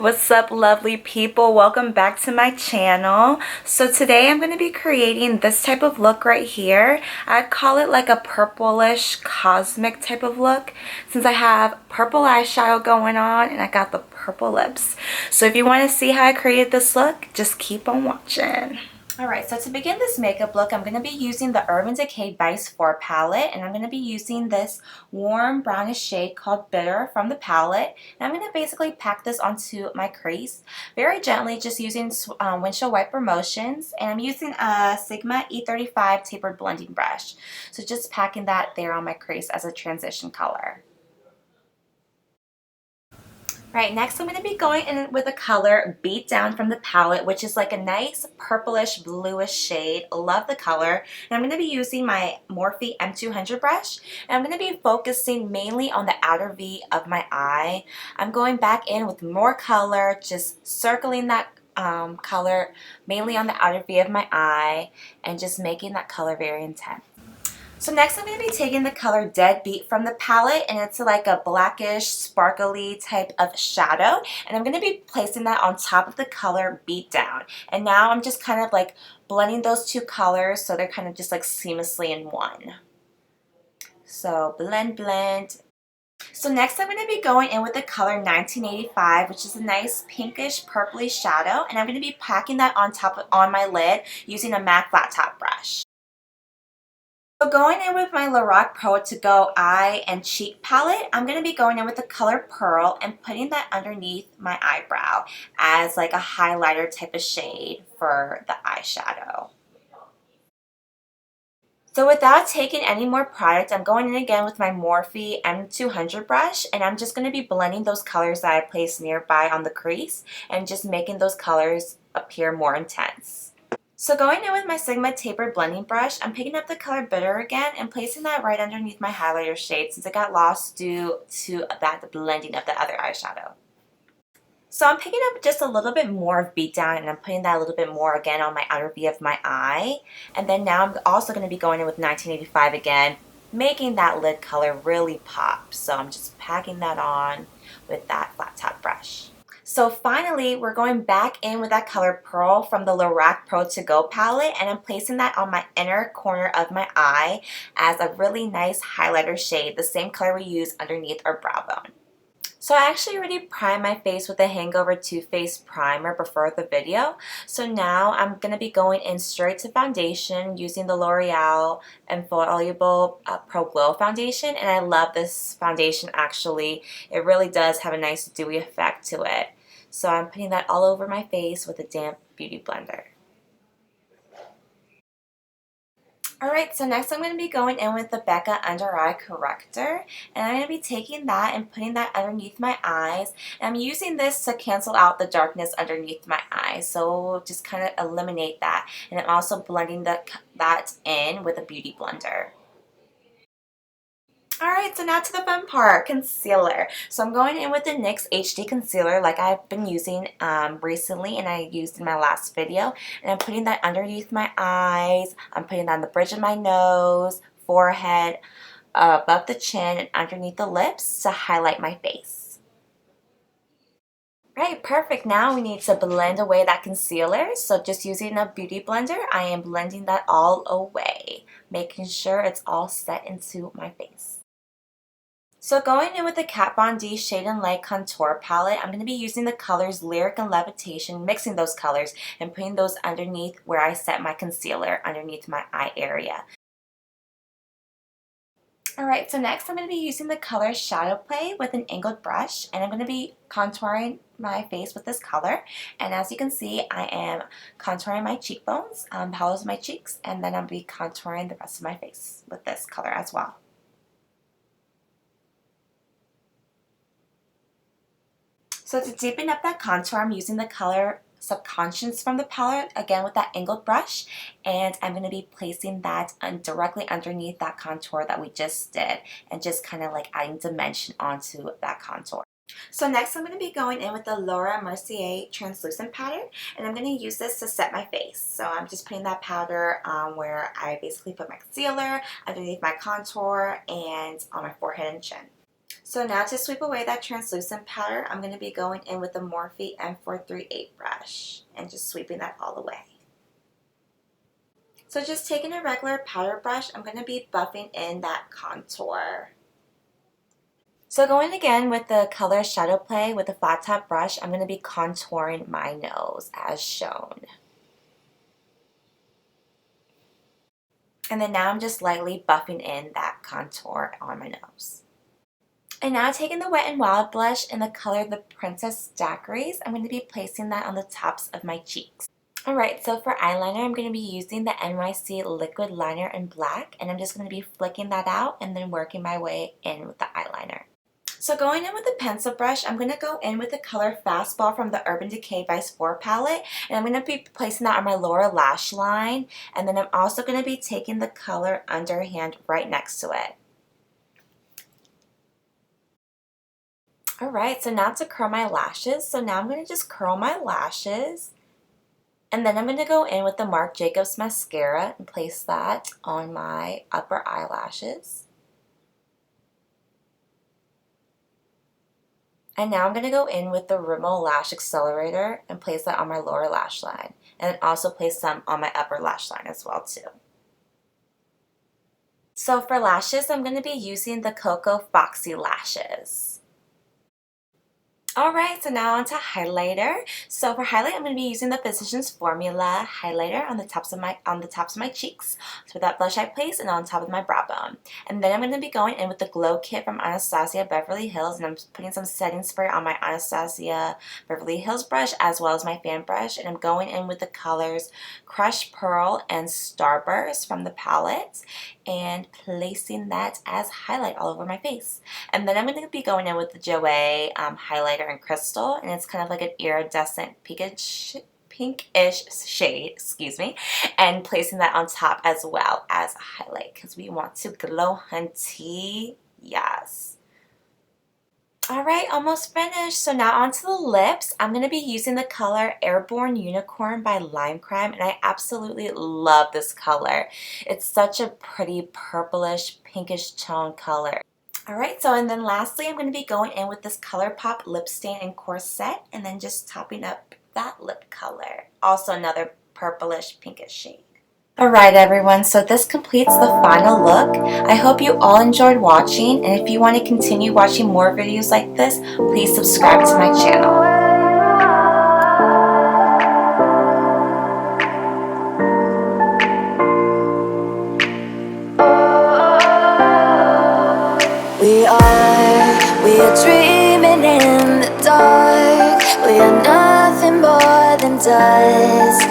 What's up, lovely people? Welcome back to my channel. So today I'm going to be creating this type of look right here. I'd call it like a purplish cosmic type of look since I have purple eyeshadow going on and I got the purple lips. So if you want to see how I created this look, just keep on watching. Alright, so to begin this makeup look, I'm going to be using the Urban Decay Beige 4 palette, and I'm going to be using this warm brownish shade called Bitter from the palette. And I'm going to basically pack this onto my crease very gently, just using windshield wiper motions. And I'm using a Sigma E35 tapered blending brush. So just packing that there on my crease as a transition color. Right, next I'm going to be going in with the color Beatdown from the palette, which is like a nice purplish bluish shade. Love the color. And I'm going to be using my Morphe M200 brush. And I'm going to be focusing mainly on the outer V of my eye. I'm going back in with more color, just circling that color mainly on the outer V of my eye and just making that color very intense. So next I'm going to be taking the color Deadbeat from the palette, and it's like a blackish sparkly type of shadow, and I'm going to be placing that on top of the color Beatdown. And now I'm just kind of like blending those two colors so they're kind of just like seamlessly in one. So blend, blend. So next I'm going to be going in with the color 1985, which is a nice pinkish purpley shadow, and I'm going to be packing that on my lid using a MAC flat top brush. So going in with my Lorac Pro To Go Eye and Cheek palette, I'm going to be going in with the color Pearl and putting that underneath my eyebrow as like a highlighter type of shade for the eyeshadow. So without taking any more product, I'm going in again with my Morphe M200 brush, and I'm just going to be blending those colors that I placed nearby on the crease and just making those colors appear more intense. So going in with my Sigma tapered blending brush, I'm picking up the color Bitter again and placing that right underneath my highlighter shade since it got lost due to that blending of the other eyeshadow. So I'm picking up just a little bit more of Beatdown, and I'm putting that a little bit more again on my outer V of my eye. And then now I'm also going to be going in with 1985 again, making that lid color really pop. So I'm just packing that on with that flat top brush. So finally, we're going back in with that color Pearl from the Lorac Pro To Go palette, and I'm placing that on my inner corner of my eye as a really nice highlighter shade, the same color we use underneath our brow bone. So I actually already primed my face with the Hangover Too Faced Primer before the video. So now I'm going to be going in straight to foundation using the Loreal Infallible Pro Glow Foundation. And I love this foundation actually. It really does have a nice dewy effect to it. So I'm putting that all over my face with a damp beauty blender. Alright, so next I'm going to be going in with the Becca Undereye Corrector, and I'm going to be taking that and putting that underneath my eyes. And I'm using this to cancel out the darkness underneath my eyes, so just kind of eliminate that. And I'm also blending that in with a beauty blender. Alright, so now to the fun part, concealer. So I'm going in with the NYX HD Concealer like I've been using recently and I used in my last video. And I'm putting that underneath my eyes, I'm putting that on the bridge of my nose, forehead, above the chin, and underneath the lips to highlight my face. Right, perfect. Now we need to blend away that concealer. So just using a beauty blender, I am blending that all away, making sure it's all set into my face. So going in with the Kat Von D Shade and Light Contour Palette, I'm going to be using the colors Lyric and Levitation, mixing those colors and putting those underneath where I set my concealer, underneath my eye area. Alright, so next I'm going to be using the color Shadowplay with an angled brush, and I'm going to be contouring my face with this color. And as you can see, I am contouring my cheekbones, the hollows of my cheeks, and then I'll be contouring the rest of my face with this color as well. So to deepen up that contour, I'm using the color Subconscious from the palette, again with that angled brush, and I'm going to be placing that directly underneath that contour that we just did, and just kind of like adding dimension onto that contour. So next I'm going to be going in with the Laura Mercier translucent powder, and I'm going to use this to set my face. So I'm just putting that powder where I basically put my concealer, underneath my contour, and on my forehead and chin. So now to sweep away that translucent powder, I'm going to be going in with the Morphe M438 brush and just sweeping that all away. So just taking a regular powder brush, I'm going to be buffing in that contour. So going again with the color Shadowplay with the flat top brush, I'm going to be contouring my nose as shown. And then now I'm just lightly buffing in that contour on my nose. And now taking the Wet n Wild blush in the color the Princess Daiquiris, I'm going to be placing that on the tops of my cheeks. Alright, so for eyeliner, I'm going to be using the NYC Liquid Liner in black, and I'm just going to be flicking that out and then working my way in with the eyeliner. So going in with the pencil brush, I'm going to go in with the color Fastball from the Urban Decay Vice 4 palette, and I'm going to be placing that on my lower lash line, and then I'm also going to be taking the color Underhand right next to it. Alright, so now to curl my lashes. So now I'm going to just curl my lashes. And then I'm going to go in with the Marc Jacobs mascara and place that on my upper eyelashes. And now I'm going to go in with the Rimmel Lash Accelerator and place that on my lower lash line. And also place some on my upper lash line as well too. So for lashes, I'm going to be using the Koko Foxy lashes. Alright, so now onto highlighter. So for highlight, I'm going to be using the Physicians Formula highlighter on the tops of my cheeks. So that blush I place and on top of my brow bone. And then I'm going to be going in with the Glow Kit from Anastasia Beverly Hills, and I'm putting some setting spray on my Anastasia Beverly Hills brush as well as my fan brush, and I'm going in with the colors Crushed Pearl and Starburst from the palette and placing that as highlight all over my face. And then I'm going to be going in with the Jouer highlighter in Crystal, and it's kind of like an iridescent pinkish shade, excuse me, and placing that on top as well as a highlight because we want to glow hunty. Yes. Alright, almost finished. So now onto the lips. I'm going to be using the color Airborne Unicorn by Lime Crime, and I absolutely love this color. It's such a pretty purplish, pinkish tone color. Alright, so and then lastly, I'm going to be going in with this ColourPop Lip Stain and Corset, and then just topping up that lip color. Also another purplish, pinkish shade. Alright everyone, so this completes the final look. I hope you all enjoyed watching, and if you want to continue watching more videos like this, please subscribe to my channel. We are dreaming in the dark. We are nothing more than dust.